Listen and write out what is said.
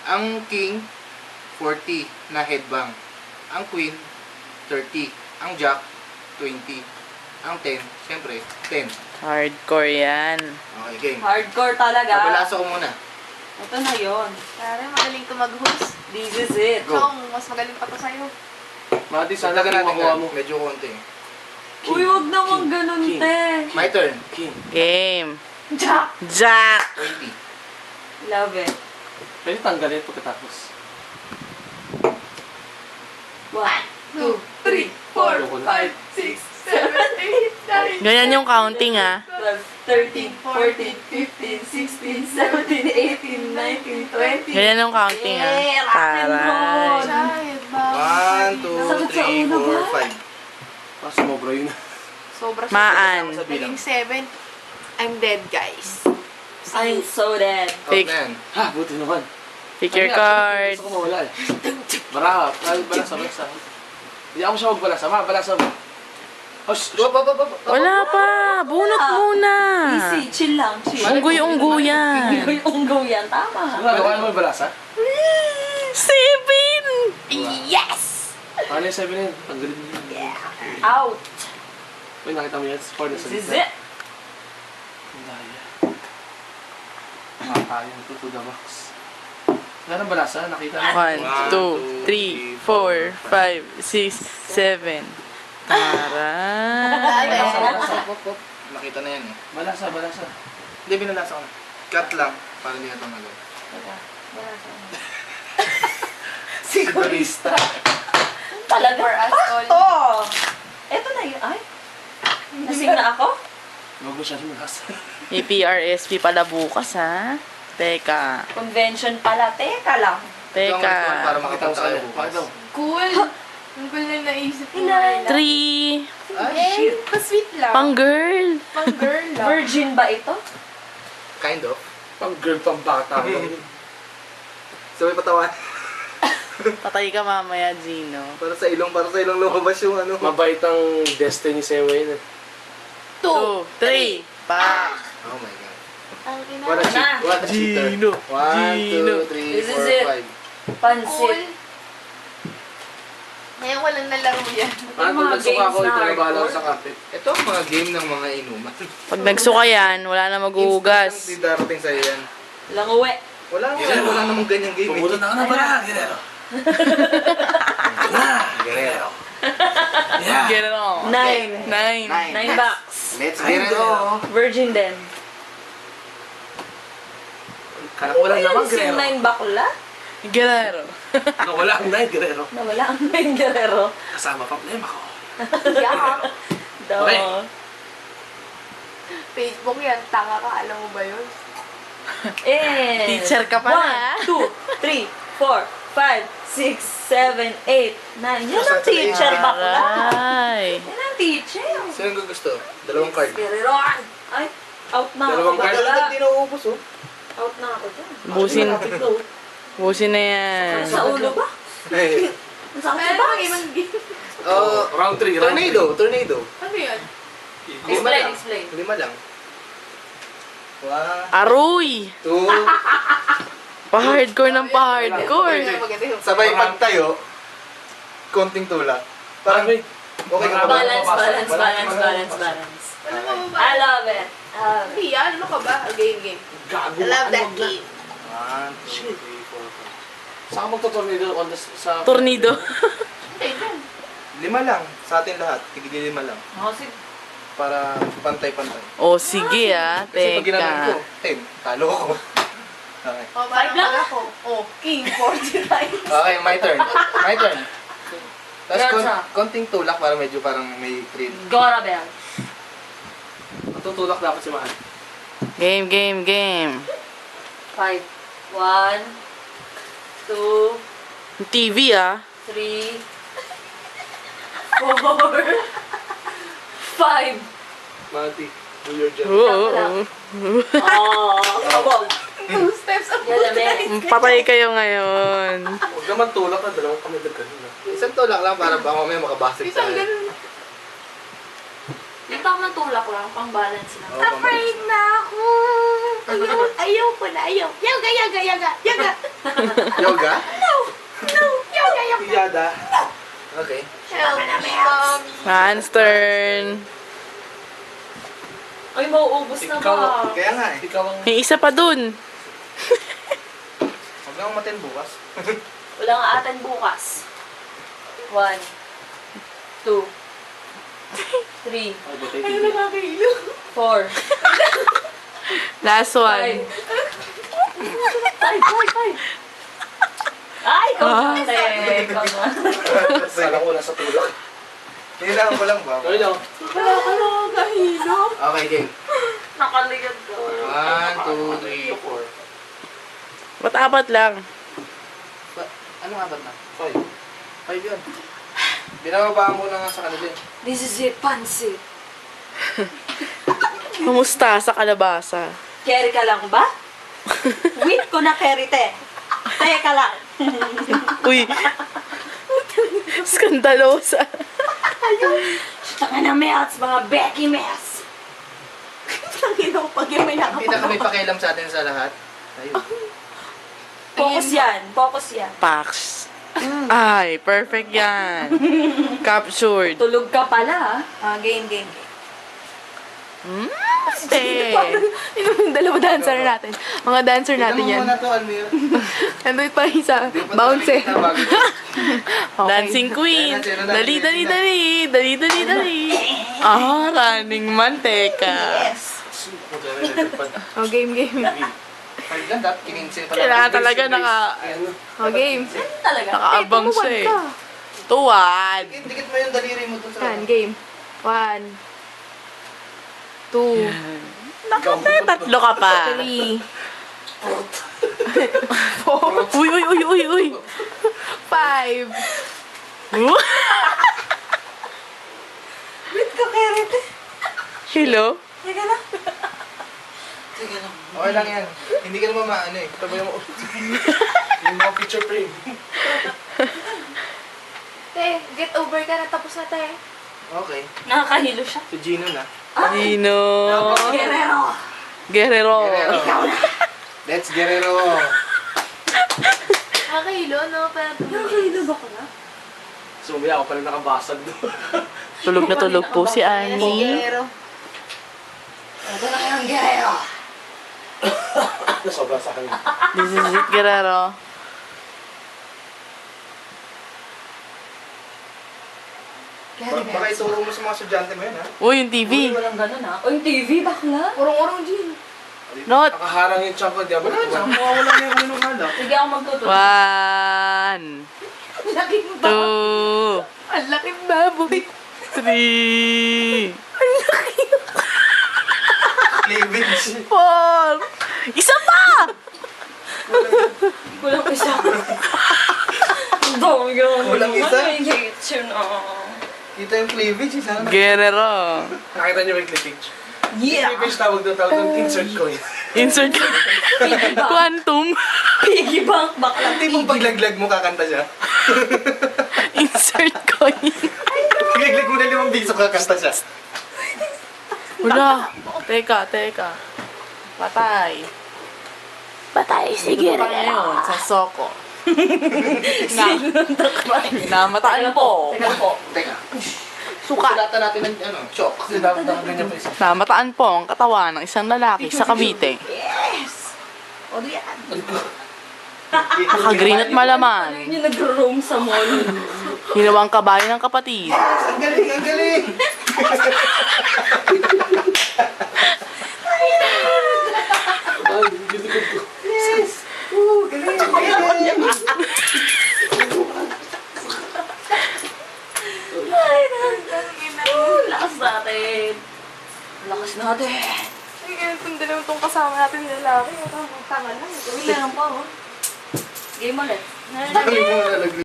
Ang king, 40 na headbang. Ang queen, 30. Ang jack, 20. Ang 10, syempre, 10. Hardcore yan. Okay, game. Hardcore talaga. Babalaso ko muna. Ito na yun. Pare, magaling to mag-host. This is it. Go. Chong, mas magaling pa to sa'yo. Mati, sana Talaga natin makuha mo. medyo konti. Uy, huwag naman ganun, King. te. My turn. King. Game. Jack! Jack! 20. Love it. Pwede tanggalin pagkatapos. 1, 2, 3, 4, 5, 6, 7, 8, 9, Ganyan yung counting, ah. 12, 13, 14, 15, 16, 17, 18, 19, 20. Ganyan yung counting, ah. Eh, rock and roll. Taray. Child, 1, 2, 3, 4, 5. Ah, sumobra yun. Sobra siya. Maan. Naging 7. I'm dead, guys. I'm so dead. Out Pick. na yan. Ha, buti naman. Pick your card. Gusto ko mawala eh. Bara, balasa. Hindi ako siya magbalasa. Balasa mo. Oh, Wala pa. Bunot muna. Easy, chill lang, chill. Unggoy-unggoy yan. Unggoy yan, tama. Gawaan mo yung balasa? 7! Yes! Ano yung 7 yun? Tanggalin mo yun. Out. Uy, nakita mo yan? Score na sa This is gitna. it. Ang daya. Makakayang to the box. Wala nang balasa, nakita mo. 1, 2, 3, 4, 5, 6, 7. Taray. Nakita na yan eh. Balasa. Hindi, binalasa ko na. Cut lang. Para hindi na tumagal. Sigurista. Talaga. For us all. Oh! Eto na yun. Ay. Nasing na ako? Huwag mo siya balasa. May PRSP pala bukas, ha? Teka. Convention pala. Teka lang. Ito ang Teka. ritual para makapunta kayo bukas. Cool. Ang cool na naisip mo. Ilan? 3. Ay, pa-sweet lang. Pang girl. Pang girl lang. Virgin ba ito? Kind of. Pang girl, pang bata. Sabay patawan. Patay ka mamaya, Gino. Para sa ilong lumabas yung ano. Mabait ang destiny sa'yo ngayon eh. 2, 3. Pa. Oh my God. Ang ina. What a cheat. What a cheater. Gino. 1, 2, 3, This is it. 4, 5. Pansit. Cool. Ngayon walang nalaro yan. Kung nagsuka ako, ito na bahala ko sa kape. Ito ang mga game ng mga inuman. Pag nagsuka yan, wala na Instant maghuhugas. Hindi darating sa'yo yan. Languwe. Wala namang ganyang game. Pumunta na ka na pala, Guerrero. Guerrero. Yeah. Get it on. 9. 9. 9 bucks. Let's get it on. Virgin din. Wala naman, Yung Guerrero. 9 bakla? Guerrero. Wala ang night, Guerrero. Nawala ang 9 Guerrero. Kasama problema ko. Yeah. Do. Okay. Facebook yan. Tanga ka. Alam mo ba yun? And Teacher ka pala. 1, 2, 3, 4, 5, 6, 7, 8, 9. Yan ang teacher bakla. Aray. Yan ang teacher. Sino ang gusto? Dalawang card. Guerrero. Ay, out na ako. Dalawang card. bakla. Ba't di nauubos oh? Out na ako dyan. Busin. Busin na yan. Sa ulo ba? Hey. Sa Meron box? pang ibang game. Round 3, Tornado. Ano yun? Lima lang. Explain. 5 lang. 1, Aroy! 2, Pa-hardcore ng pa-hardcore. Maganda yun. sabay pagtayo, konting tulak. Parang, okay ka ba? Balance. Ano mo ba? I love it. Hindi yan. Ano ka ba? Game. Gago. I love that game. 1, 2, 3, 4, 5. Saan ka magtutornado on the, sa... Tornado. Hindi, yan. 5 lang. Sa atin lahat. Tigil 5 lang. Para pantay-pantay. O, sige ah. Kasi pag ginamit ko, Teka. 10. Talo ako. Okay. O, parang 5 lang pag ako. Oh, king, 40 times. Okay, my turn. Tapos Gotcha. konting tulak para medyo parang may thrill. Gora Bell. Matutulak dapat si Mahal. Game. 5. 1, 2, TV ah. 3, 4, 5. Mati, do your job. Oo. Oh, kabog. 2 steps up. Yalamit. Patay kayo ngayon. Huwag naman tulak na dalawang kami na ganun na. Isang tulak lang para baka mamaya makabasag Isang tayo. ganun. Yung tamang tulak lang, pang balance lang. Oo, pambalas. na ako. Ayaw ko na, ayaw. Yoga, yoga, yoga, yoga. Yoga? Yoga, yoga. Yada. Okay. Help me, mommy. Hans turn. Ay, mauubos na ba? Kaya nga eh. Ikaw ang... May isa pa dun. Huwag na akong matin bukas. Wala nga atin bukas. 1, 2, 3, Ay, butay Ano tigil. nakakahilo? 4, Last 5. one. 5. Ay, ikaw Ah. na, te. Ikaw na. Sala ko lang sa tulak. Kailangan ko lang ba? Gawin lang. Wala ka nakakahilo. Okay, game. Nakaligad ka. 1, 2, 3, 4. Ba't apat lang? Ano nga ba't na? 5. 5 yun. Binababaan ko na nga sa kanila eh. This is it, pansit. Kumusta sa kalabasa? Carry ka lang ba? Wait ko na carry, te. Teka lang. Uy! Skandalosa. Taka na, Melts, mga Becky Mess. Tangina ko pag yung may Hindi na kami nakapag. pakialam sa atin sa lahat. Ayun. Focus yan, focus yan. Pax. Ay, perfect yan. Captured. Tulog ka pala, ha? Game, game. Te. Yung dalawa dancer natin. Mga dancer natin Tignan mo yan. muna to, Almir. Nandun pa yung isa. Di pa Bounce eh. nakikita bago. Okay. Dancing Queen. Ayan na, sino na? Dali, dali, dali. Dali, dali, dali. Ah, running manteca. Oh, game, game. 5 lang, dapat kininsin pala. Kailangan talaga Oh, game. Talaga. nakaabang siya eh. Tuwad. Dikit mo yung daliri mo dun sa... Yan, game. 1, 2, Nakate, tatlo ka pa. 3, Uy, uy, uy, uy, uy. 5. Wait ka, carry, te. Hello? Teka lang. Okay lang yan. Hindi ka naman maano eh. Ito ba yung... yung mga picture frame. Te, get over ka na. Tapos na, te. Okay. Nakakahilo siya. Si Gino na. Dino. Guerrero. Guerrero. Guerrero. Let's Guerrero. Nakakahilo, no? Pero Nakakahilo ba ka na? Sumaya ako pala nakabasag doon. Tulog na tulog po si Annie. Guerrero. Ito na kayong Guerrero. Sobra sa akin. This is it, Guerrero. Baka ituro mo sa mga estudyante mo yun, ha? Uy, yung TV. Walang ganun, ha? O, yung TV, bakla? Urong-urong, Jean. Not. Nakaharang yung chunk ko, di ba? Wala dyan. Mawawala na yung ulo ng alak. Sige ako magtutulog. 1, Laki mo ba? 2, Ang laki baboy. 3, Cleavage. 4. Isa pa! Kulang isa. Ang dami ka. Kulang isa? Ay, hate you na. Kita yung cleavage, isa na. Guerrero. Nakita niyo ba yung clippage? Yeah. Clippage tawag doon, insert coin. Insert ka. Quantum. Piggy bank, bakla. Hindi mo paglaglag mo kakanta siya. Insert coin. Paglaglag mo na 5 piso kakanta siya. Wala. Teka, teka. Patay. Patay, sige. Dito pa ngayon sa Soko. Teka Namataan po. po. Teka. Suka. Sulatan natin ng chalk. Kasi dapat ganyan pa isa. Namataan po ang katawan ng isang lalaki sa Cavite. Yes! O, di yan. Naka-green at malaman. Ano yung nag-roam sa mall? Hinawang kabayo ng kapatid. Ang galing, ang galing! Ay, gilikod ko. Yes! Galing, galing! Ay, lakas natin. Lakas natin. Ay, itong dalawang tong kasama natin yung lalaki. Ito, tama lang. Meron pa, oh. Game ulit. Galing mo na